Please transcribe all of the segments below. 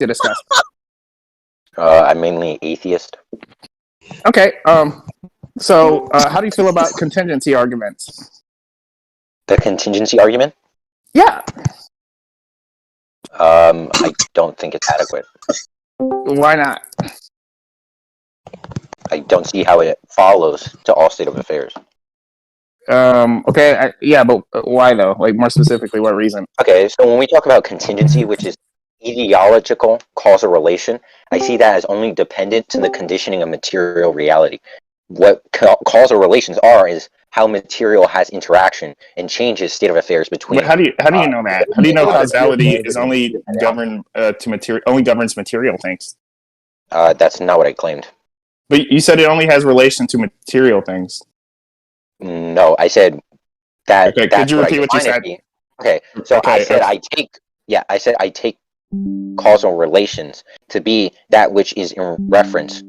to discuss? I'm mainly atheist. Okay. So how do you feel about contingency arguments? The contingency argument? Yeah. I don't think it's adequate. Why not? I don't see how it follows to all state of affairs. Okay. Yeah, but why though? Like more specifically, what reason? Okay, so when we talk about contingency, which is ideological causal relation, I see that as only dependent to the conditioning of material reality. What causal relations are is how material has interaction and changes state of affairs between. But how do you know that? How do you know causality is only governed only governs material things? That's not what I claimed. But you said it only has relation to material things. No, I said that. Okay, could you repeat what you said? Okay, so Okay, I said I take causal relations to be that which is in reference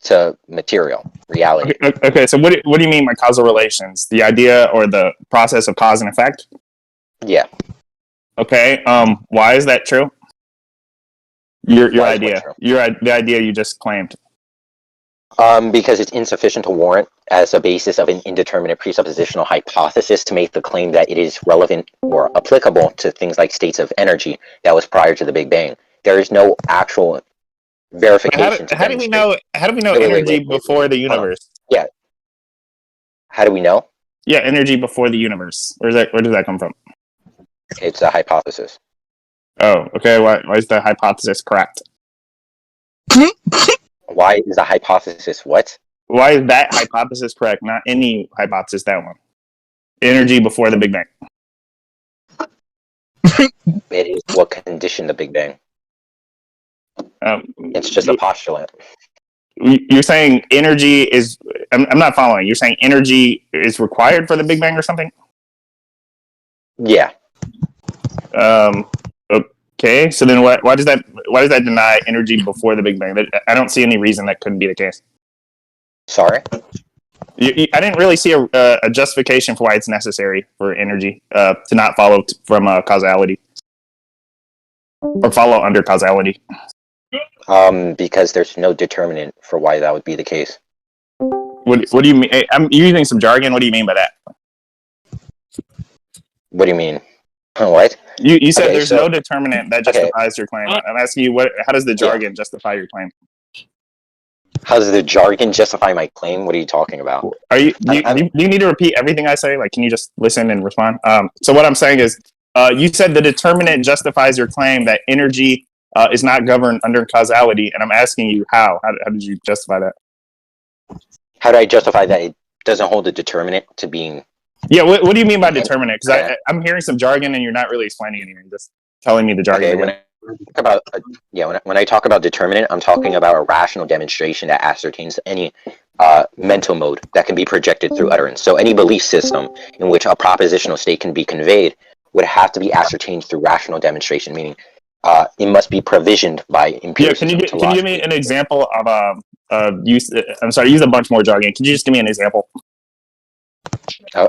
to material reality. Okay, so what do you mean by causal relations? The idea or the process of cause and effect? Yeah. Okay. Why is that true? Your idea. The idea you just claimed. Because it's insufficient to warrant as a basis of an indeterminate presuppositional hypothesis to make the claim that it is relevant or applicable to things like states of energy that was prior to the Big Bang. There is no actual verification. How do we know energy before the universe? Yeah. How do we know? Yeah, energy before the universe. Where does that come from? It's a hypothesis. Oh, okay. Why is the hypothesis correct? Why is the hypothesis what? Why is that hypothesis correct? Not any hypothesis, that one. Energy before the Big Bang. It is what conditioned the Big Bang. It's just a postulate. You're saying energy is... I'm not following. You're saying energy is required for the Big Bang or something? Yeah. Okay, so then why does that deny energy before the Big Bang? I don't see any reason that couldn't be the case. Sorry? I didn't really see a justification for why it's necessary for energy to not follow from causality. Or follow under causality. Because there's no determinant for why that would be the case. What do you mean? I'm using some jargon. What do you mean by that? What do you mean? What? You said there's no determinant that justifies your claim. I'm asking you, how does the jargon justify your claim? How does the jargon justify my claim? What are you talking about? Do you need to repeat everything I say? Like, can you just listen and respond? So what I'm saying is, you said the determinant justifies your claim that energy is not governed under causality, and I'm asking you how. How did you justify that? How do I justify that it doesn't hold a determinant to being... Yeah, what do you mean by determinant? Because I'm hearing some jargon and you're not really explaining anything, just telling me the jargon. Okay, when I talk about determinant, I'm talking about a rational demonstration that ascertains any mental mode that can be projected through utterance. So any belief system in which a propositional state can be conveyed would have to be ascertained through rational demonstration, meaning it must be provisioned by empiricism. Yeah, can you give me an example of use a bunch more jargon. Can you just give me an example?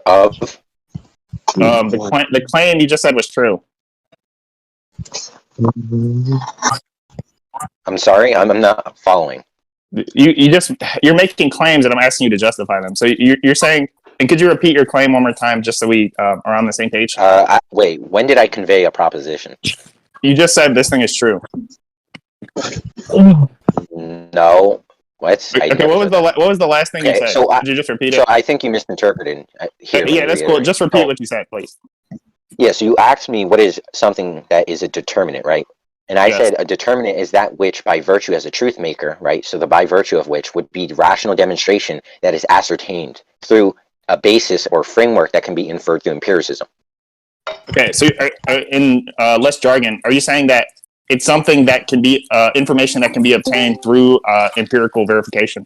Of the claim you just said was true. I'm sorry, I'm not following. You're making claims and I'm asking you to justify them. So you're saying, and could you repeat your claim one more time just so we are on the same page? Wait, when did I convey a proposition? You just said this thing is true. No. What? Okay, what was the last thing you said? Could you just repeat it? So I think you misinterpreted. Yeah, that's cool. Just repeat what you said, please. Yeah, so you asked me what is something that is a determinant, right? And I said a determinant is that which by virtue as a truth maker, right? So the by virtue of which would be rational demonstration that is ascertained through a basis or framework that can be inferred through empiricism. Okay, so in less jargon, are you saying that it's something that can be information that can be obtained through empirical verification?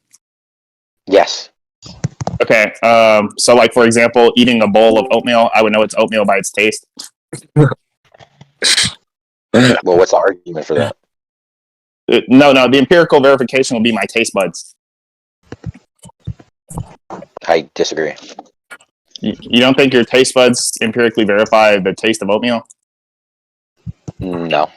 Yes. Okay, so like for example, eating a bowl of oatmeal, I would know it's oatmeal by its taste. Well, what's the argument for that? No, the empirical verification will be my taste buds. I disagree. You don't think your taste buds empirically verify the taste of oatmeal? No.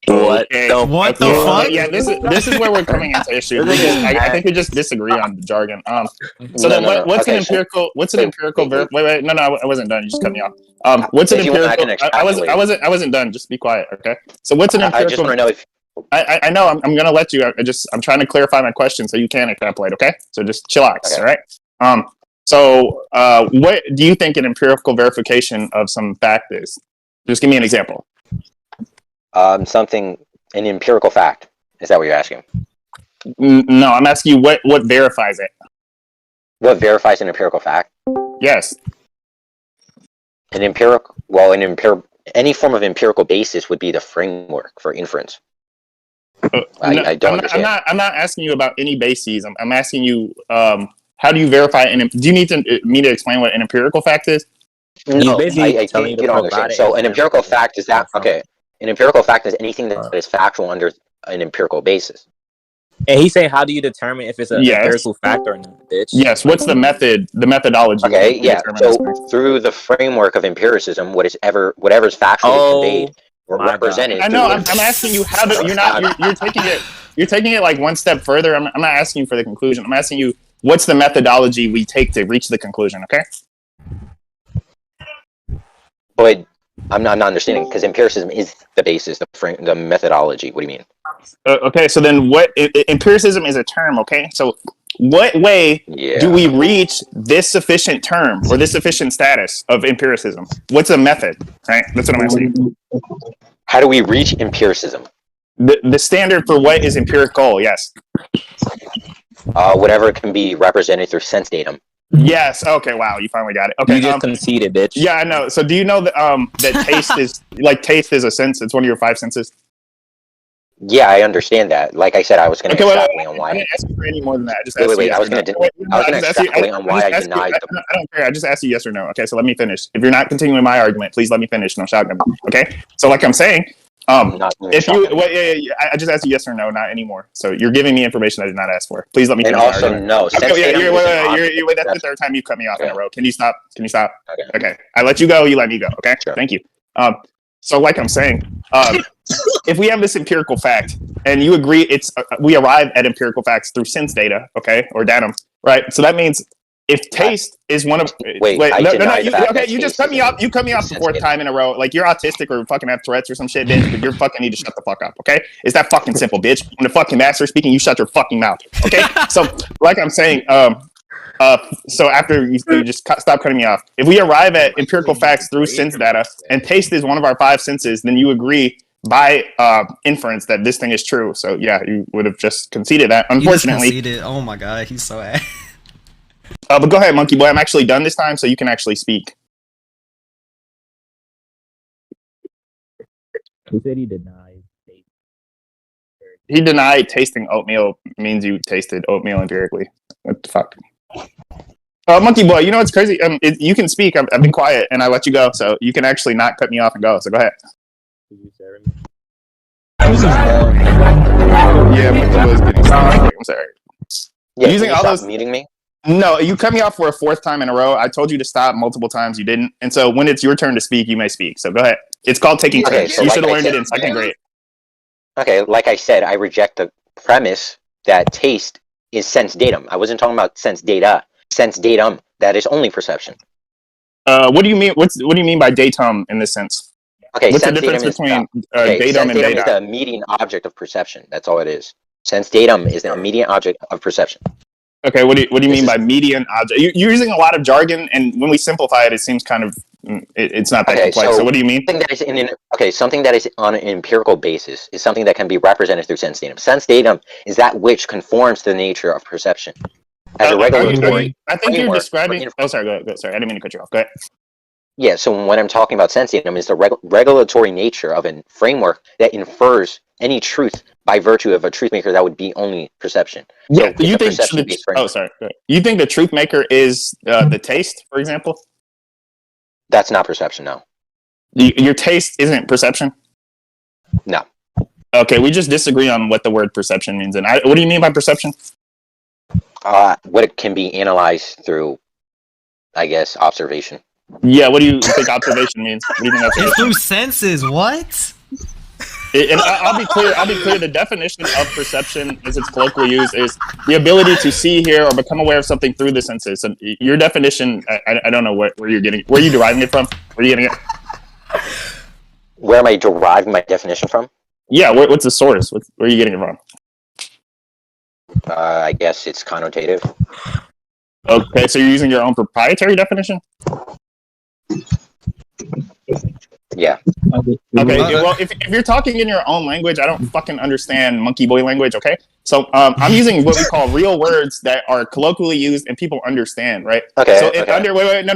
What Okay. What the fuck? Yeah, this is where we're coming into issue. I think we just disagree on the jargon. So then, what's an empirical? What's an empirical? Wait, no, I wasn't done. You just cut me off. What's an empirical? I wasn't done. Just be quiet, okay? So what's an empirical? I just want to know if. I know. I'm gonna let you. I'm trying to clarify my question so you can extrapolate. Okay. So just chillax. Okay. All right. So what do you think an empirical verification of some fact is? Just give me an example. Something, an empirical fact. Is that what you're asking? No, I'm asking you what verifies it. What verifies an empirical fact? Yes. Any form of empirical basis would be the framework for inference. I don't understand. I'm not asking you about any bases. I'm asking you, how do you verify? Do you need me to explain what an empirical fact is? No, I think you don't understand. So an empirical fact is that, okay. An empirical fact is anything that is factual under an empirical basis. And he's saying, how do you determine if it's an empirical fact or not, bitch? Yes. What's the methodology? Okay, yeah. So through the framework of empiricism, whatever's factually conveyed or represented. I know. I'm asking you how do you're taking it like one step further. I'm not asking you for the conclusion. I'm asking you what's the methodology we take to reach the conclusion. Okay. But I'm not understanding because empiricism is the basis, the methodology. What do you mean? Okay, so then what? Empiricism is a term. Okay, so what way do we reach this sufficient term or this sufficient status of empiricism? What's a method? Right, that's what I'm asking you. How do we reach empiricism? The standard for what is empirical? Yes. Whatever can be represented through sense datum. Yes. Okay. Wow. You finally got it. Okay. You just conceded, bitch. Yeah, I know. So, do you know that that taste is a sense? It's one of your 5 senses. Yeah, I understand that. Like I said, I was going to extrapolate on why. I didn't ask you for any more than that. I just wait. I was going to extrapolate on why I denied. I don't care. I just asked you yes or no. Okay. So let me finish. If you're not continuing my argument, please let me finish. No shotgun. Okay. So, like I'm saying. If you, I just asked you yes or no, not anymore. So you're giving me information I did not ask for. Please let me. And also no. Wait, that's the third time you cut me off in a row. Can you stop? Okay. I let you go. You let me go. Okay. Sure. Thank you. So like I'm saying, if we have this empirical fact and you agree, we arrive at empirical facts through sense data, okay, or datum, right? So that means if taste is one of you just cut me off. You cut me off the 4th time in a row. Like you're autistic or fucking have Tourette's or some shit, bitch. But you fucking need to shut the fuck up, okay? It's that fucking simple, bitch. When the fucking master's speaking, you shut your fucking mouth, okay? So, like I'm saying, so after you just stop cutting me off. If we arrive at empirical facts through sense data, and taste is one of our 5 senses, then you agree by inference that this thing is true. So yeah, you would have just conceded that. Unfortunately, oh my god, he's so ass. But go ahead, monkey boy. I'm actually done this time, so you can actually speak. He said he denied. He denied tasting oatmeal means you tasted oatmeal empirically. What the fuck? Monkey boy, you know what's crazy? You can speak. I've been quiet and I let you go, so you can actually not cut me off and go. So go ahead. Yeah, monkey boy's getting stuck. I'm sorry. Yeah, using all those muting me. No, you cut me off for a 4th time in a row. I told you to stop multiple times. You didn't. And so when it's your turn to speak, you may speak. So go ahead. It's called taking turns. So you should have learned it in 2nd grade. Okay, like I said, I reject the premise that taste is sense datum. I wasn't talking about sense data. Sense datum, that is only perception. What do you mean? What do you mean by datum in this sense? Okay, what's the difference between datum and data? Is the immediate object of perception. That's all it is. Sense datum is the immediate object of perception. Okay, what do you mean by median object? You're using a lot of jargon, and when we simplify it, it seems kind of it's not that complex. So what do you mean? Something that is on an empirical basis is something that can be represented through sense datum. Sense datum is that which conforms to the nature of perception. As a regulatory, I think you're describing. Oh, sorry. Go. Sorry, I didn't mean to cut you off. Go ahead. Yeah. So when I'm talking about sense datum, is the regulatory nature of a framework that infers any truth by virtue of a truth maker that would be only perception. Yeah, so you think you think the truth maker is the taste, for example? That's not perception, no. Your taste isn't perception? No. Okay, we just disagree on what the word perception means. And what do you mean by perception? What it can be analyzed through, I guess, observation. Yeah, what do you think observation means? What do you think it's through senses, what? And I'll be clear. The definition of perception, as it's colloquially used, is the ability to see, hear, or become aware of something through the senses. And your definition, I don't know where you're getting. Where are you deriving it from? Where are you getting it? Where am I deriving my definition from? Yeah. What's the source? Where are you getting it from? I guess it's connotative. Okay, so you're using your own proprietary definition? Yeah. Okay, well, if you're talking in your own language, I don't fucking understand monkeyboy language, okay? So I'm using what we call real words that are colloquially used and people understand, right? Okay. So okay. wait, no.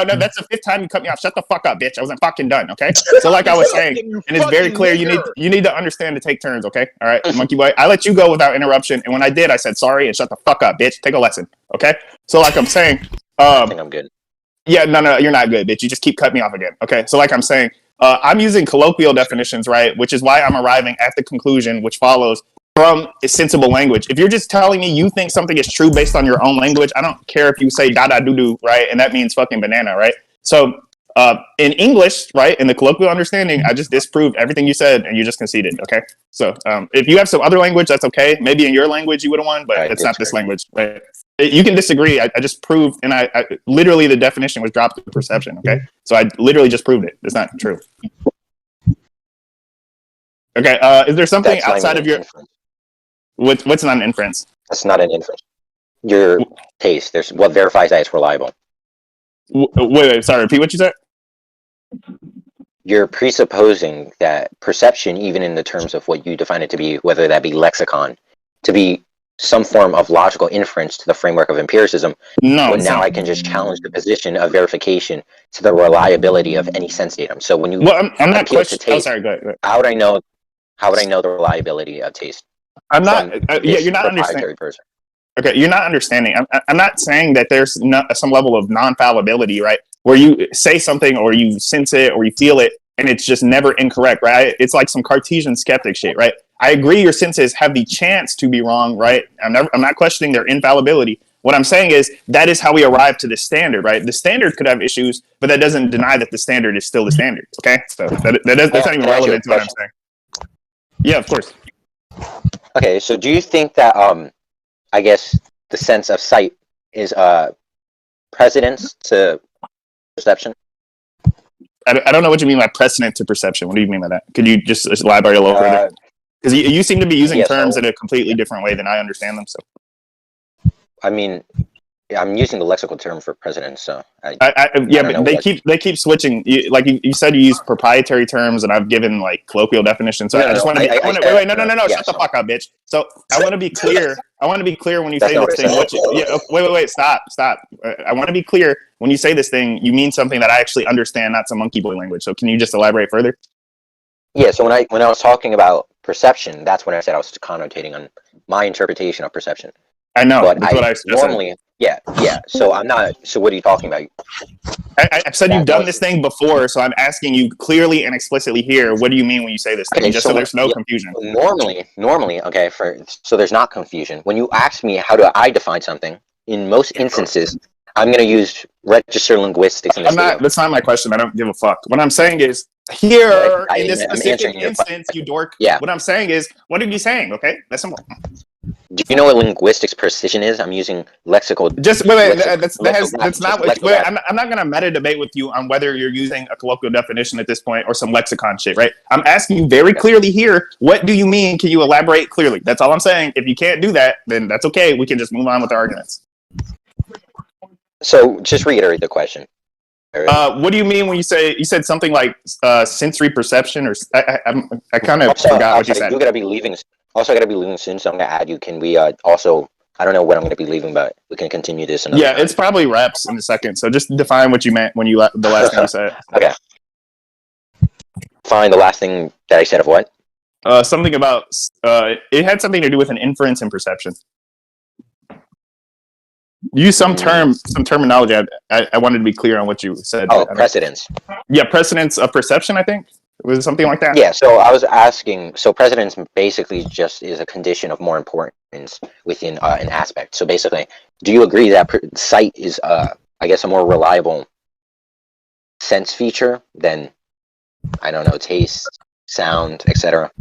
No, that's the fifth time you cut me off. Shut the fuck up, bitch. I wasn't fucking done, okay? So like I was saying, and it's very clear, you need to understand to take turns, okay? All right, monkeyboy. I let you go without interruption, and when I did, I said sorry and shut the fuck up, bitch. Take a lesson, okay? So like I'm saying, I think I'm good. Yeah, no, you're not good, bitch. You just keep cutting me off again. Okay, so like I'm saying, I'm using colloquial definitions, right? Which is why I'm arriving at the conclusion which follows from a sensible language. If you're just telling me you think something is true based on your own language, I don't care if you say da doo doo, right? And that means fucking banana, right? So in English, right, in the colloquial understanding, I just disproved everything you said and you just conceded, okay? So if you have some other language, that's okay. Maybe in your language you would have won, but it's not this language, right? You can disagree. I just proved, and I literally the definition was dropped to perception. Okay, so I literally just proved it. It's not true. Okay, is there something That's outside of your inference. What's not an inference? That's not an inference. Your taste. There's what verifies that it's reliable. Wait, sorry. Repeat what you said. You're presupposing that perception, even in the terms of what you define it to be, whether that be lexicon, to be some form of logical inference to the framework of empiricism. No. But now I can just challenge the position of verification to the reliability of any sense datum. So when you I'm not questioning taste, sorry, go ahead. how would I know the reliability of taste? I'm not. You're not understanding. Person. Okay, you're not understanding. I'm not saying that there's some level of non-fallibility, right? Where you say something or you sense it or you feel it and it's just never incorrect, right? It's like some Cartesian skeptic shit, right? I agree your senses have the chance to be wrong, right? I'm not questioning their infallibility. What I'm saying is that is how we arrive to the standard, right? The standard could have issues, but that doesn't deny that the standard is still the standard, okay? So that's not even relevant to what I'm saying. Yeah, of course. Okay, so do you think that, I guess, the sense of sight is precedence to perception? I don't know what you mean by precedent to perception. What do you mean by that? Could you just elaborate a little further? Because you seem to be using terms in a completely different way than I understand them. So, I mean, I'm using the lexical term for precedence. So, but they keep switching. You said you use proprietary terms, and I've given like colloquial definitions. So I just want to be. No! Shut the fuck up, bitch. So I want to be clear. I want to be clear when you say this thing. Wait! Stop! I want to be clear when you say this thing. You mean something that I actually understand, not some monkey boy language. So can you just elaborate further? Yeah. So when I was talking about perception, that's when I said I was connotating on my interpretation of perception. I know. But that's what I normally. Yeah. So I'm not. So what are you talking about? I said you've done this thing before, so I'm asking you clearly and explicitly here. What do you mean when you say this thing? Just so there's no confusion. Normally, okay. So there's not confusion. When you ask me how do I define something, in most instances, I'm going to use register linguistics. That's not my question. I don't give a fuck. What I'm saying is here in this specific instance, you dork. Yeah. What I'm saying is, what are you saying? Okay, that's simple. Do you know what linguistics precision is? I'm using lexical. Just wait. That's not. Wait, I'm not going to meta debate with you on whether you're using a colloquial definition at this point or some lexicon shit, right? I'm asking you very clearly here. What do you mean? Can you elaborate clearly? That's all I'm saying. If you can't do that, then that's okay. We can just move on with the arguments. So just reiterate the question. What do you mean when you said something like sensory perception or I kind of forgot what you said. You're gonna be leaving. Also, I gotta be leaving soon, so I'm gonna add you. Can we also? I don't know when I'm gonna be leaving, but we can continue this another time. It's probably reps in a second. So just define what you meant when you the last thing you said. Okay. Fine. The last thing that I said of what? Something about it had something to do with an inference and perception. Use some terminology. I wanted to be clear on what you said. Oh, precedence. Yeah, precedence of perception, I think. Was it something like that? Yeah, so I was asking, so precedence basically just is a condition of more importance within an aspect. So basically, do you agree that sight is, I guess, a more reliable sense feature than, I don't know, taste, sound, etc.?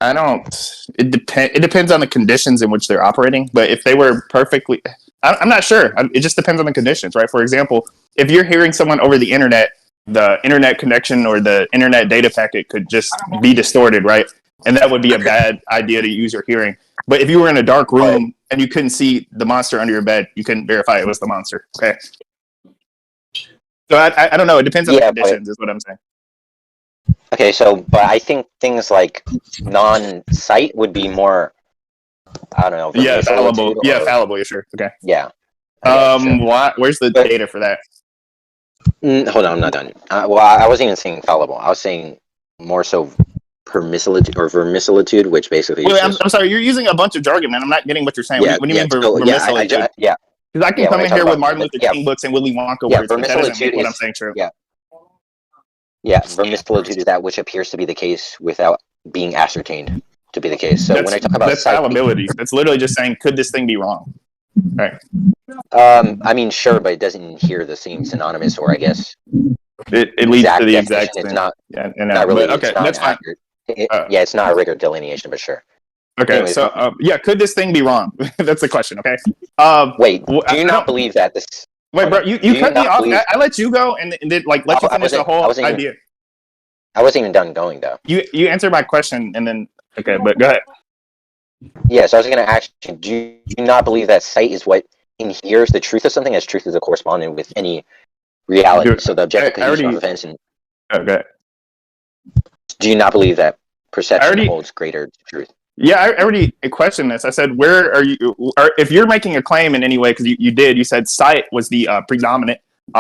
I don't. It depends on the conditions in which they're operating. But if they were perfectly, I'm not sure. It just depends on the conditions, right? For example, if you're hearing someone over the internet, the internet connection or the internet data packet could just be distorted, right? And that would be a bad idea to use your hearing. But if you were in a dark room and you couldn't see the monster under your bed, you couldn't verify it was the monster. Okay. So I don't know. It depends on the conditions, is what I'm saying. Okay, but I think things like non-sight would be more, I don't know. Yeah, fallible. Yeah, fallible. Sure. Okay. Yeah. Sure. Where's the data for that? Hold on, I'm not done. Well, I wasn't even saying fallible. I was saying more so permissilitude or vermissilitude, which basically. Wait, I'm sorry. You're using a bunch of jargon, man. I'm not getting what you're saying. What do you mean vermissilitude? Yeah. Because I can come in here with Martin Luther King books and Willy Wonka words, but that doesn't make what I'm saying true. Yeah. Yeah, vermissilitude is that which appears to be the case without being ascertained to be the case. So when I talk about fallibility, that's literally just saying, could this thing be wrong? Right. I mean, sure, but it doesn't hear the same synonymous, or I guess it leads to the exact thing. It's not really. Okay, that's fine. It's not a rigor delineation, but sure. Okay, anyways, so could this thing be wrong? That's the question. Okay. Wait, do you not believe that this? Wait, bro, you cut me off. I let you go and then let you finish the whole idea. I wasn't even done going though. You answered my question and then okay, but go ahead. Yeah, so I was going to ask you, do you not believe that sight is what inheres the truth of something, as truth is a correspondent with any reality? So the objective condition of events. Okay. Do you not believe that perception holds greater truth? Yeah, I already questioned this. I said, where are you? If you're making a claim in any way, because you said sight was the predominant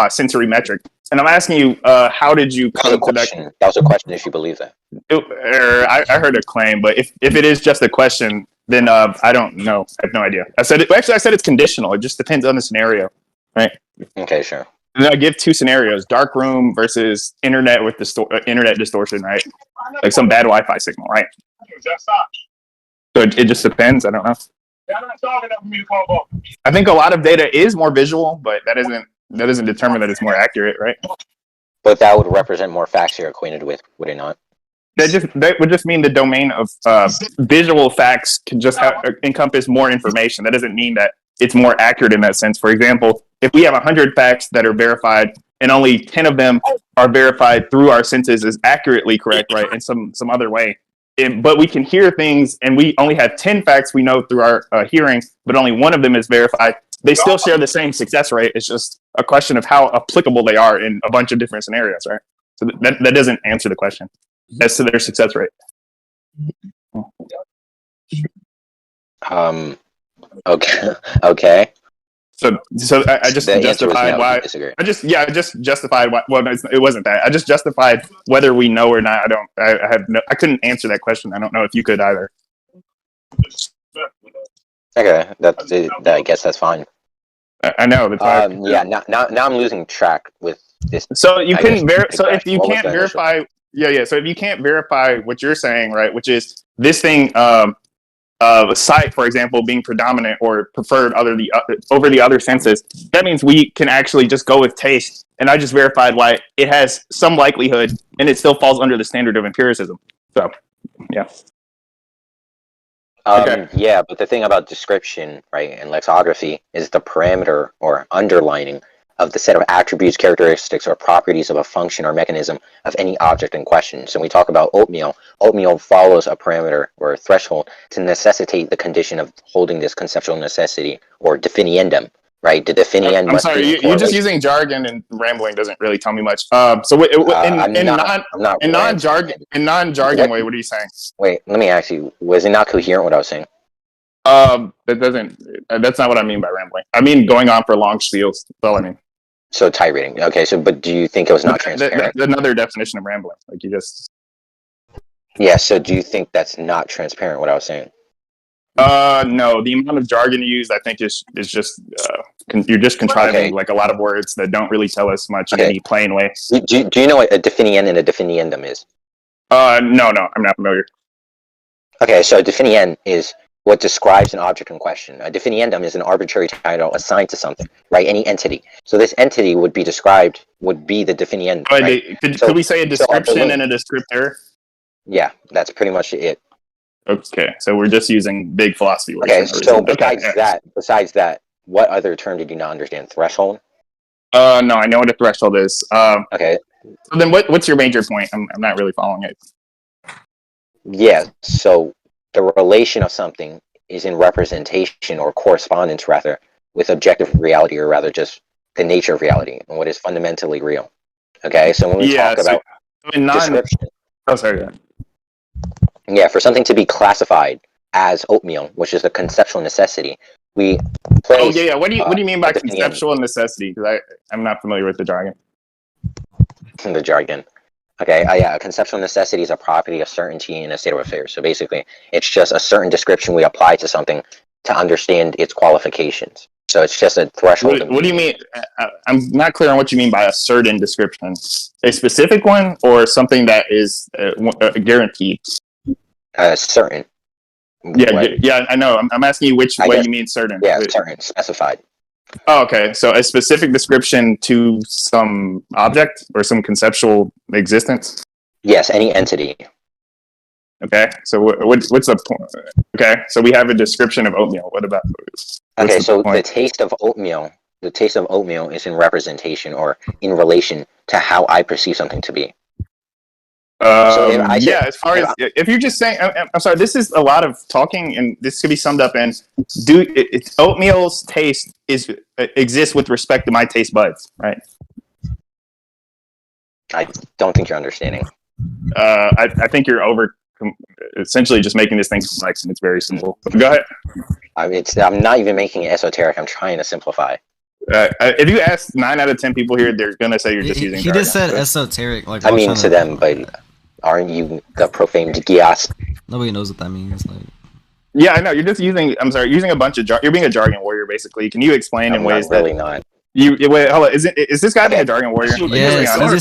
sensory metric. And I'm asking you, how did you come to that? That was a question if you believe that. I heard a claim, but if it is just a question, then I don't know. I have no idea. I said it's conditional. It just depends on the scenario, right? Okay, sure. And then I give two scenarios: dark room versus internet with internet distortion, right? Like some bad Wi-Fi signal, right? So it just depends. I don't know. I think a lot of data is more visual, but that doesn't determine that it's more accurate, right? But that would represent more facts you're acquainted with, would it not? That would just mean the domain of visual facts can just encompass more information. That doesn't mean that it's more accurate in that sense. For example, if we have 100 facts that are verified and only 10 of them are verified through our senses as accurately correct, right, in some other way, but we can hear things and we only have 10 facts we know through our hearing, but only one of them is verified, they still share the same success rate. It's just a question of how applicable they are in a bunch of different scenarios, right? So that doesn't answer the question as to their success rate. Okay. So I just justified why. I just justified why. Well, no, it wasn't that. I just justified whether we know or not. I couldn't answer that question. I don't know if you could either. Okay, I guess that's fine. I know. That's why now I'm losing track with this. So you couldn't So if you can't verify, So if you can't verify what you're saying, right, which is this thing, sight, for example, being predominant or preferred over the other senses, that means we can actually just go with taste. And I just verified why it has some likelihood, and it still falls under the standard of empiricism. So, yeah. Yeah, but the thing about description, right, and lexicography is the parameter or underlining of the set of attributes, characteristics, or properties of a function or mechanism of any object in question. So when we talk about oatmeal, oatmeal follows a parameter or a threshold to necessitate the condition of holding this conceptual necessity or definiendum, right? The definiendum. I'm sorry, you're just using jargon, and rambling doesn't really tell me much. So in non-jargon way, what are you saying? Wait, let me ask you, was it not coherent what I was saying? That's not what I mean by rambling. I mean going on for long spiels. That's all I mean. So tirade. Okay, but do you think it was not transparent? That's another definition of rambling. Like you just. Yeah. So do you think that's not transparent? What I was saying. No. The amount of jargon you use, I think, is just you're just contriving like a lot of words that don't really tell us much in any plain way. Do you know what a definient and a definiendum is? No, I'm not familiar. Okay, so definient what describes an object in question. A definiendum is an arbitrary title assigned to something, right? Any entity. So this entity would be the definiendum. Right? Could we say a description and a descriptor? Yeah, that's pretty much it. Okay, so we're just using big philosophy words. Okay, so besides that, what other term did you not understand? Threshold? No, I know what a threshold is. Okay. So then what's your major point? I'm not really following it. Yeah, so the relation of something is in representation or correspondence, rather, with objective reality, or rather just the nature of reality and what is fundamentally real. Okay, so when we talk about description... Oh, sorry. Yeah, for something to be classified as oatmeal, which is a conceptual necessity, we place... Oh, yeah. What do you mean by conceptual necessity? Because I'm not familiar with the jargon. The jargon. Okay, yeah, a conceptual necessity is a property of certainty in a state of affairs. So basically, it's just a certain description we apply to something to understand its qualifications. So it's just a threshold. What do you mean? I'm not clear on what you mean by a certain description. A specific one, or something that is guaranteed? Certain. Yeah, I know. I'm asking you which way you mean certain. Yeah, certain, specified. Oh, okay. So a specific description to some object or some conceptual existence? Yes, any entity. Okay. So what's the point? Okay. So we have a description of oatmeal. What about? Okay, so the taste of oatmeal is in representation or in relation to how I perceive something to be. As far as if you're just saying, I'm sorry, this is a lot of talking, and this could be summed up in: oatmeal's taste exists with respect to my taste buds, right? I don't think you're understanding. I think you're essentially just making this thing complex, and it's very simple. Go ahead. I'm not even making it esoteric. I'm trying to simplify. If you ask 9 out of 10 people here, they're gonna say you're just using. He just said esoteric. Like I mean to them, but aren't you the profaned Geass? Nobody knows what that means. Like, yeah, I know. You're just using. I'm sorry, using a bunch of. You're being a jargon warrior, basically. Can you explain in ways really not? Wait, hold on. Is this guy being a jargon warrior? Yeah,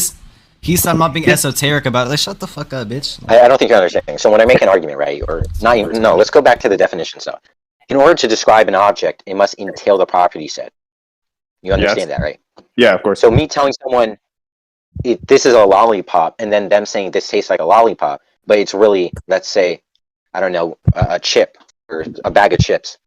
he said I'm not being esoteric about it. Like, shut the fuck up, bitch. I don't think you're understanding. So when I make an argument, right, or not even, no, let's go back to the definition stuff. In order to describe an object, it must entail the property set. You understand that, right? Yeah, of course. So me telling someone this is a lollipop, and then them saying this tastes like a lollipop, but it's really, let's say, I don't know, a chip or a bag of chips.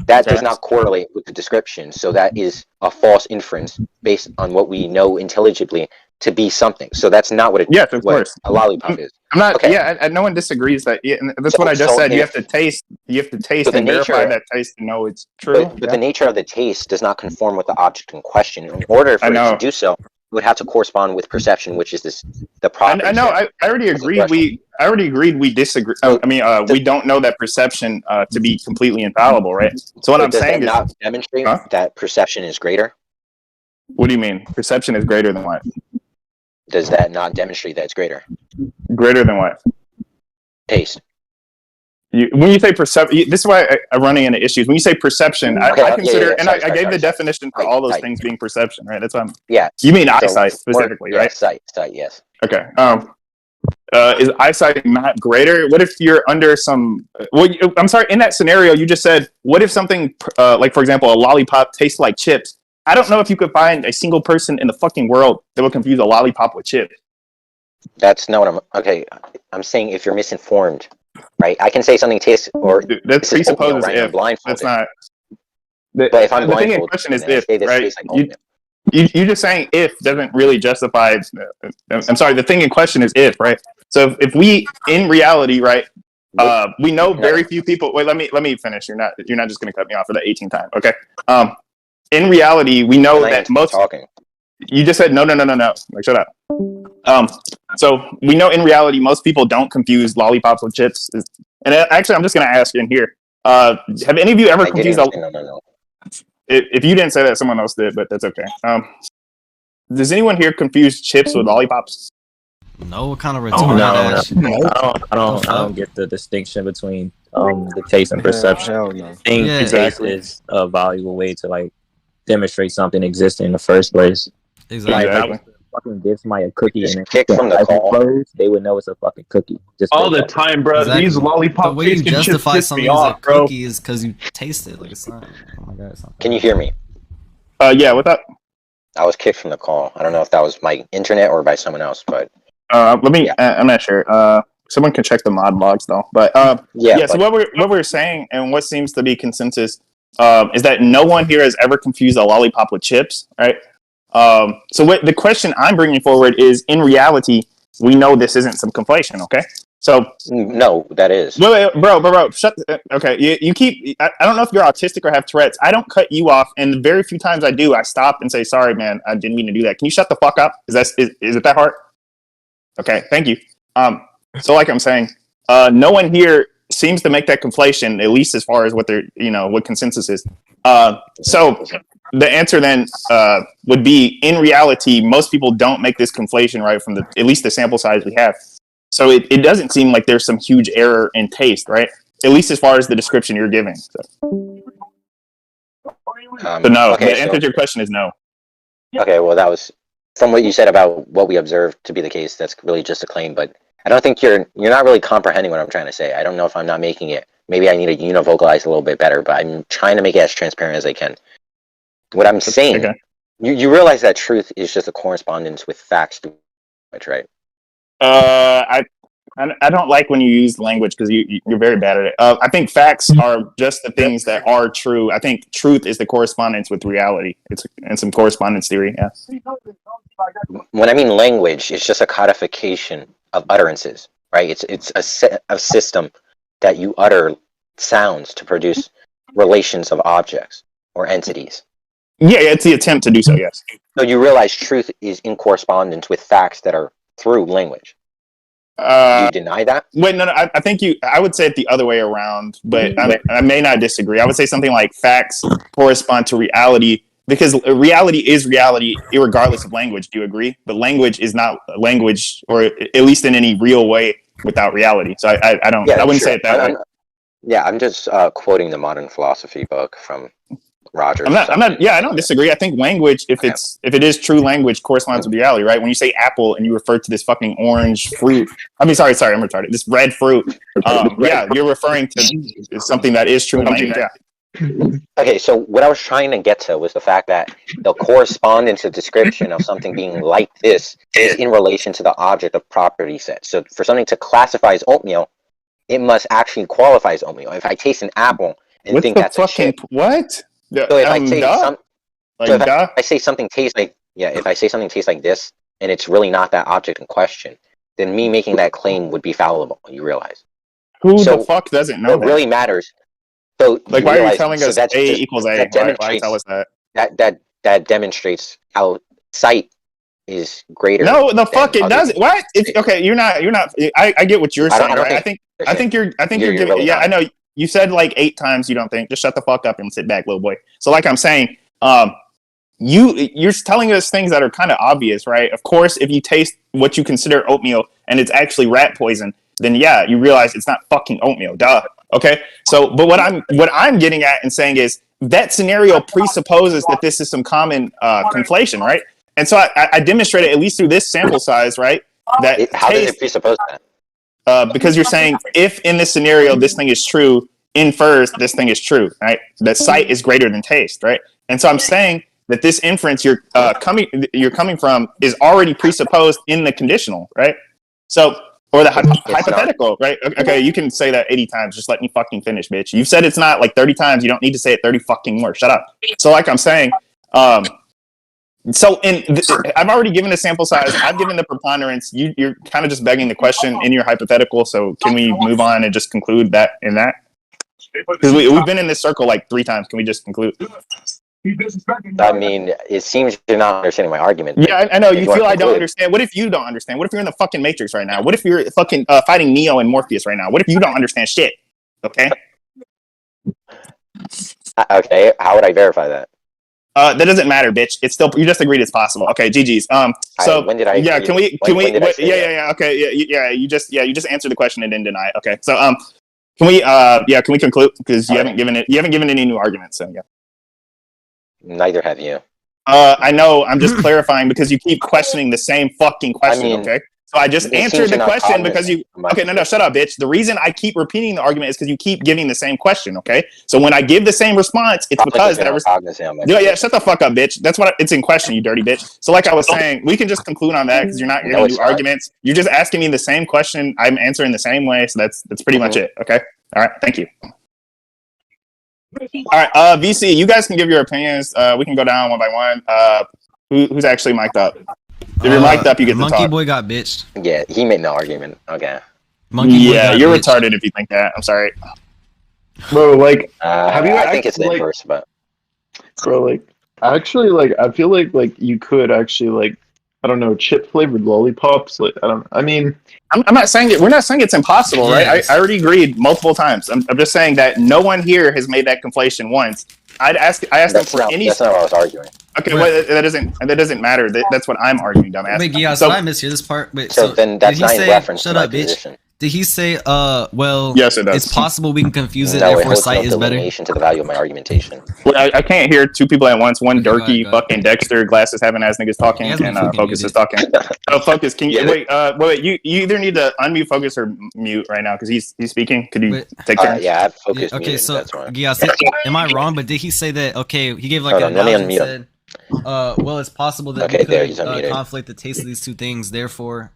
That does not correlate with the description, so that is a false inference based on what we know intelligibly to be something. So that's not what a lollipop is. I'm not. Okay. Yeah, no one disagrees that. Yeah, and that's what I just said. You have to taste. You have to taste and verify that taste to know it's true. But the nature of the taste does not conform with the object in question. In order for it to do so, it would have to correspond with perception, which is the property. I know. I already agreed. I already agreed. We disagree. We don't know that perception to be completely infallible, right? So what I'm saying is, not demonstrate that perception is greater. What do you mean? Perception is greater than what? Does that not demonstrate that it's greater? Greater than what? Taste. When you say perception, this is why I'm running into issues. When you say perception, I consider, I gave the definition for all those things being perception, right? That's why I'm. Yeah. You mean eyesight specifically, right? Sight, yes. Okay. Is eyesight not greater? What if you're under some? Well, I'm sorry. In that scenario, you just said, what if something like, for example, a lollipop tastes like chips? I don't know if you could find a single person in the fucking world that would confuse a lollipop with chips. That's not what okay. I'm saying if you're misinformed, right? I can say something tastes or that presupposes if. That's not. But if I'm the thing in question is if, right? You just saying if doesn't really justify. I'm sorry. The thing in question is if, right? So if we in reality, right? We know very few people. Wait, let me finish. You're not just going to cut me off for the 18th time, okay? In reality, we know that most. You just said no. Like, shut up. So we know in reality, most people don't confuse lollipops with chips. And actually, I'm just going to ask in here. Have any of you ever confused? No. If you didn't say that, someone else did, but that's okay. Does anyone here confuse chips with lollipops? No, what kind of retarded I don't get the distinction between the taste and perception. I think taste is a valuable way to like demonstrate something existing in the first place. Exactly. Like, fucking give somebody a cookie Just and kick from the call. close, they would know it's a fucking cookie. Just all the time, bro. Exactly. These lollipop the way you tasting chips justify piss something me as a off, bro. cookie is because you taste it. Like it's not. Oh my god, it's not. Can you hear me? Yeah, what's up? I was kicked from the call. I don't know if that was my internet or by someone else, but Let me. I'm not sure. Someone can check the mod logs though. But So what we're saying and what seems to be consensus is that no one here has ever confused a lollipop with chips, right? So what the question I'm bringing forward is, in reality, we know this isn't some conflation, okay? So no, that is. Wait, bro, shut. Okay, you keep. I don't know if you're autistic or have Tourette's. I don't cut you off, and the very few times I do, I stop and say, "Sorry, man, I didn't mean to do that. Can you shut the fuck up? Is it that hard?" Okay, thank you. So like I'm saying, no one here seems to make that conflation, at least as far as what what consensus is. So the answer then would be, in reality, most people don't make this conflation, right, from at least the sample size we have. So it doesn't seem like there's some huge error in taste, right? At least as far as the description you're giving. So no, the answer to your question is no. Okay, well, that was from what you said about what we observed to be the case. That's really just a claim, but I don't think you're not really comprehending what I'm trying to say. I don't know if I'm not making it. Maybe I need to univocalize a little bit better, but I'm trying to make it as transparent as I can. What I'm saying, you realize that truth is just a correspondence with facts, right? I don't like when you use language because you're very bad at it. I think facts are just the things that are true. I think truth is the correspondence with reality. It's and some correspondence theory. Yeah. When I mean language, it's just a codification of utterances, right? It's a system that you utter sounds to produce relations of objects or entities. Yeah, it's the attempt to do so. Yes. So you realize truth is in correspondence with facts that are through language. Do you deny that? Wait, no. I think I would say it the other way around, but I may not disagree. I would say something like facts correspond to reality because reality is reality, irregardless of language. Do you agree? But language is not language, or at least in any real way, without reality. So I don't. I wouldn't say it that way. Yeah, I'm just quoting the Modern Philosophy book from Rogers. I'm not. Yeah, I don't disagree. I think language, if it is true language, corresponds with reality, right? When you say apple and you refer to this fucking orange fruit, I mean, sorry, I'm retarded. This red fruit. Yeah, you're referring to something that is true in language. Yeah. Okay, so what I was trying to get to was the fact that the correspondence of description of something being like this is in relation to the object of property set. So for something to classify as oatmeal, it must actually qualify as oatmeal. If I taste an apple and think that's a chip, what? So if I say something tastes like this, and it's really not that object in question, then me making that claim would be fallible. You realize? Who the fuck doesn't know that? It really matters. So like, why are you telling us A equals A? Why tell us that? That demonstrates how sight is greater. No, the fuck it doesn't. What? Okay, you're not. I get what you're saying. Right? I think you're giving. Really I know. You said like 8 times you don't think. Just shut the fuck up and sit back, little boy. So like I'm saying, you're telling us things that are kind of obvious, right? Of course, if you taste what you consider oatmeal and it's actually rat poison, then yeah, you realize it's not fucking oatmeal. Duh. Okay. So, but what I'm getting at and saying is that scenario presupposes that this is some common conflation, right? And so I demonstrated, at least through this sample size, right? That how does it presuppose that? Because you're saying if in this scenario this thing is true, infers this thing is true, right? That sight is greater than taste, right? And so I'm saying that this inference you're coming from is already presupposed in the conditional, right? So, or the hypothetical, right? Okay, you can say that 80 times. Just let me fucking finish, bitch. You've said it's not like 30 times. You don't need to say it 30 fucking more. Shut up. So, like I'm saying, I've already given the sample size. I've given the preponderance. You're kind of just begging the question in your hypothetical. So, can we move on and just conclude that in that? Because we've been in this circle like 3 times. Can we just conclude? I mean, it seems you're not understanding my argument. Yeah, I know. You feel I don't understand. What if you don't understand? What if you're in the fucking Matrix right now? What if you're fucking fighting Neo and Morpheus right now? What if you don't understand shit? Okay? Okay, how would I verify that? That doesn't matter, bitch. It's still, you just agreed it's possible. Okay, GG's. So when did I? Yeah, can we? Yeah. Okay, yeah. You just answered the question and didn't deny it. Okay, so can we? Can we conclude? Because you haven't given any new arguments. So yeah. Neither have you. I know. I'm just clarifying because you keep questioning the same fucking question. Okay. So I just answered the question because you. Okay, no, shut up, bitch. The reason I keep repeating the argument is because you keep giving the same question. Okay, so when I give the same response, it's because that. Yeah, shut the fuck up, bitch. That's what it's in question, you dirty bitch. So like I was saying, we can just conclude on that because you're not gonna do arguments. You're just asking me the same question. I'm answering the same way. So that's pretty much it. Okay. All right. Thank you. All right. VC, you guys can give your opinions. We can go down one by one. Who's actually mic'd up? If you're mic'd up, you get to talk. Monkeyboy got bitched. Yeah, he made no argument. Okay. Monkeyboy you're bitched. Retarded if you think that. I'm sorry. Bro, like, have you? I think it's the inverse, but. Bro, like, actually, like, I feel like you could actually, like, I don't know, chip flavored lollipops. Like, I mean, I'm not saying it. We're not saying it's impossible, right? I already agreed multiple times. I'm just saying that no one here has made that conflation once. I asked them for any. That's not what I was arguing. Okay, well, that doesn't matter. That's what I'm arguing, dumbass. Wait, Geass, did I miss here this part? Wait, so then that's not in reference to my position. Did he say, well, yes, it does. It's possible we can confuse it, no, therefore sight is better? To the value of my argumentation. Well, I can't hear two people at once. One Durkee, fucking Dexter, glasses having ass niggas talking, and Focus is talking. Oh, Focus, can you wait? You either need to unmute Focus or mute right now because he's speaking. Could you take turns? Yeah, I have Focus. Okay, muted, so Geass, am I wrong? But did he say that? Okay, he gave like an analogy and said, well, it's possible that we could conflict the taste of these two things. Therefore,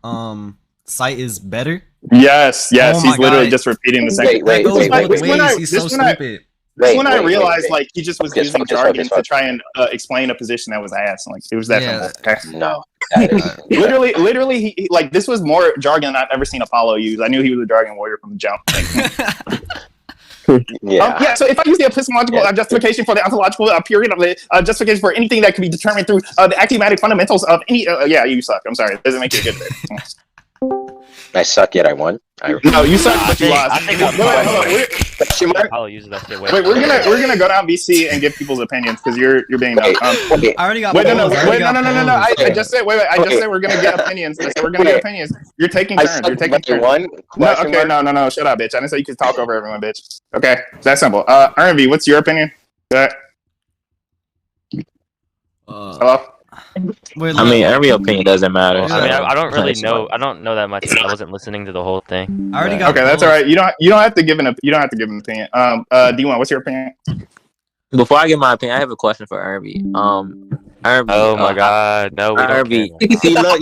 sight is better. Yes, he's literally just repeating the same. Wait, he's so stupid. When I realized, like, he just was using jargon to try and explain a position that was asked. Like, it was that simple. Okay? No. literally, he like, this was more jargon than I've ever seen Apollo use. I knew he was a jargon warrior from the jump. So if I use the epistemological justification for the ontological period of the justification for anything that can be determined through the axiomatic fundamentals of any, you suck. I'm sorry. It doesn't make you a good fit. I suck, yet I won. No, you suck, but you lost. Wait, we're gonna go down VC and give people's opinions because you're being dumb. I already got. No. I just said we're gonna get opinions. I said we're gonna get opinions. You're taking turns. You're taking turns. No. Shut up, bitch. I didn't say you could talk over everyone, bitch. Okay, that's simple. RMV, what's your opinion? Hello. I mean, every opinion doesn't matter. I mean, I don't really know. I don't know that much. I wasn't listening to the whole thing. I already got. Okay, that's all right. You don't have to give an opinion. D1, what's your opinion? Before I give my opinion, I have a question for Irby. Irby. Oh my God, no, we Irby. don't care. See, look,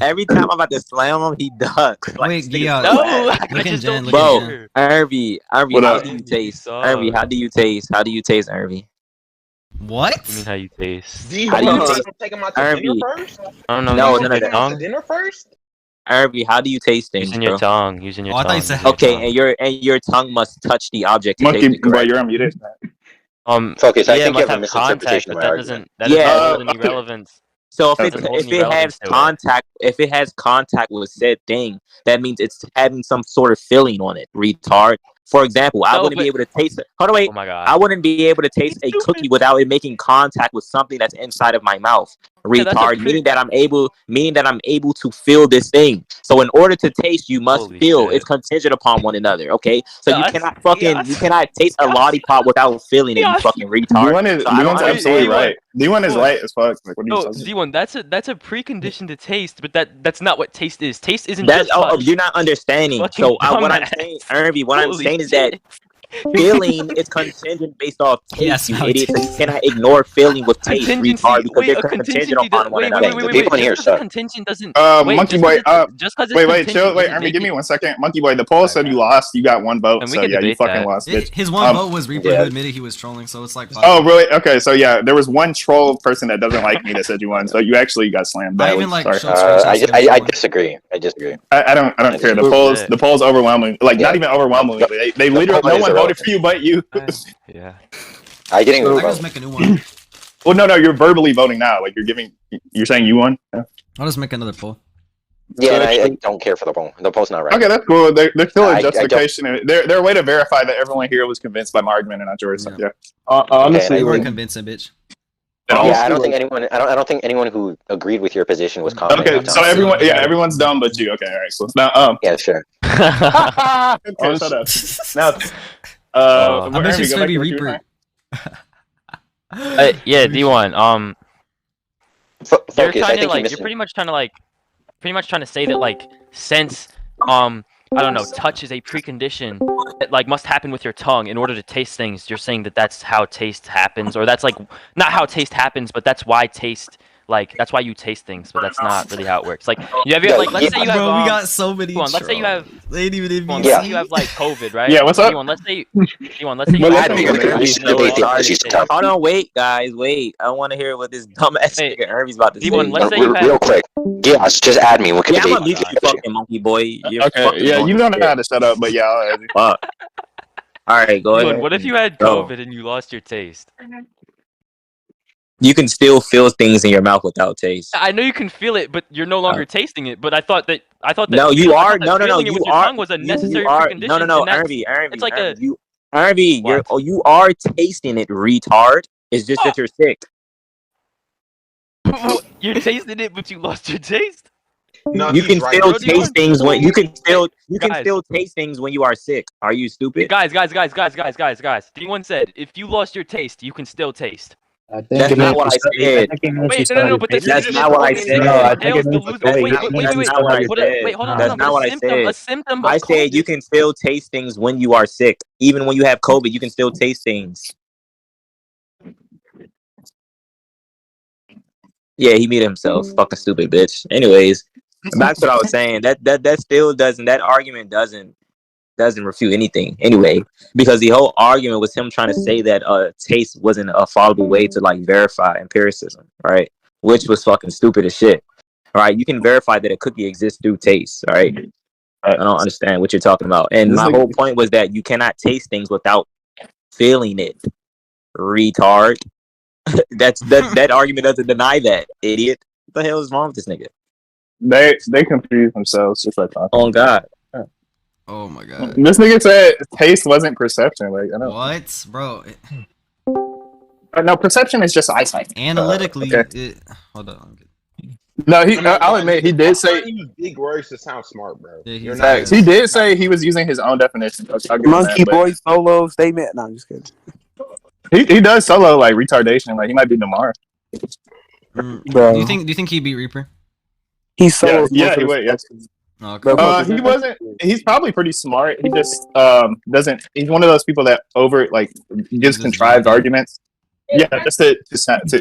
every time I'm about to slam him, he ducks. Like, wait, Geass. No, I just don't. Bro, Irby, how do you taste? Irby, how do you taste? How do you taste, Irby? What? You mean how you taste? How do you taste? Take him out to dinner first? I don't know. No. Dinner first? Irby, how do you taste things? Using your tongue. Using your tongue. I thought you said okay, and your tongue must touch the object. Monkey, boy, you're unmuted. Focus. I think you have a contact, misinterpretation but of my that argument. doesn't hold any relevance. So if it has contact with said thing, that means it's having some sort of feeling on it. Retard. For example, I wouldn't be able to taste it. Hold on, wait. Oh my God. I wouldn't be able to taste a cookie without it making contact with something that's inside of my mouth. Retard, meaning that I'm able to feel this thing. So in order to taste, you must feel. It's contingent upon one another. Okay, so you cannot taste a lollipop without feeling it. You fucking retard. D1's absolutely right. D1 is right as fuck. Like, what are you talking D1, that's a precondition to taste, but that's not what taste is. Taste isn't just touch. You're not understanding. Fucking So what I'm saying, Irby, what I'm saying is that feeling is contingent based off taste, Yes, you idiot. So you cannot ignore feeling with taste, retard, because they're contingent upon one another. Contingent doesn't. Monkey boy. Just because wait, chill. Wait, Army, give me 1 second. Monkey boy, the poll said you lost. You got one vote. So yeah, you fucking lost, bitch. His one vote was Reaper who admitted he was trolling. So it's like. Oh really? Okay, so yeah, there was one troll person that doesn't like me that said you won. So you actually got slammed. I even like. I disagree. I don't care. The polls overwhelming. Like not even overwhelmingly. They literally no one voted for you but you. Yeah. I didn't I just make a new one. Well, no, you're verbally voting now. Like you're saying you won. Yeah. I'll just make another poll. Yeah, and I don't care for the poll. The poll's not right. Okay, that's cool. They're still a justification. They're a way to verify that everyone here was convinced by my argument and not yours. Yeah. Honestly, you weren't convincing, bitch. I don't think anyone who agreed with your position was confident. Okay, so everyone's dumb but you. Okay, all right. So now, yeah, sure. Okay, shut up. Now, I bet you it's gonna be Reaper. Yeah, D1. Focus. You're I trying to think like, you're pretty much trying to say that like, since I don't know, touch is a precondition that like must happen with your tongue in order to taste things. You're saying that that's how taste happens, or that's like not how taste happens, but that's why taste. Like that's why you taste things, but that's not really how it works. Like you have like, let's say you have Bro, we got so many. let's say you have. They ain't even Let's say you have like COVID, right? Yeah, what's up? Let's say you Well, have let's COVID. Hold on, wait, guys, wait. I want to hear what this dumbass nigga Hermes about to say. Let's say you have. Real quick. Geass, just add me. What can Yeah, I'm debate? gonna mute you, fucking monkey boy. You're Okay, fucking yeah, you monkey don't know shit. how to shut up, but yeah, I'll add you. Fuck. All right, go ahead. What if you had Go. COVID and you lost your taste? You can still feel things in your mouth without taste. I know you can feel it, but you're no longer tasting it. But I thought that No, you are. No, feeling it you with your are. tongue was a You necessary are. precondition. No, and that's- Irvy. It's like Irvy, you are tasting it, retard. It's just that you're sick. you're tasting it, but you lost your taste. No, You can right. still Bro, taste things when you can still Guys. taste things when you are sick. Are you stupid? Guys. D1 said if you lost your taste, you can still taste. That's not what I said. Wait, no, but That's not what I said. Wait, hold on. That's not what I said. A symptom of I said you COVID. can still taste things when you are sick. Even when you have COVID, you can still taste things. Yeah, he muted himself. Fucking stupid bitch. Anyways, back to what I was saying. That still doesn't. That argument doesn't refute anything. Anyway, because the whole argument was him trying to say that taste wasn't a fallible way to like verify empiricism, right? Which was fucking stupid as shit. All right, you can verify that a cookie exists through taste. All right, I don't understand what you're talking about. And my whole point was that you cannot taste things without feeling it, retard. That argument doesn't deny that, idiot. What the hell is wrong with this nigga? They confuse themselves just like that. Oh God. Oh my God. This nigga said taste wasn't perception. Like I know. What, bro? No, perception is just eyesight. Analytically, Okay. Hold on. No, I'll admit he did say big words to sound smart, bro. Yeah, You're facts. He did say he was using his own definition. Monkey boy solo statement. No, I'm just kidding. He does solo like retardation. Like he might be Damar. Bro. Do you think he beat Reaper? He's solo. Yeah, he would. Yes. Okay. He wasn't. He's probably pretty smart. He just doesn't. He's one of those people that gives contrived arguments. Yeah, just to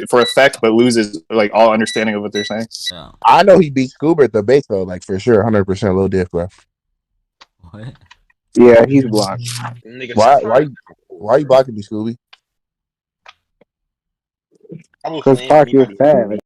for effect, but loses like all understanding of what they're saying. Yeah. I know he beat Scuba at the base though, like for sure, 100% low diff, bro. What? Yeah, he's blocked. Why you blocking me, Scooby? Because fuck, you're fat.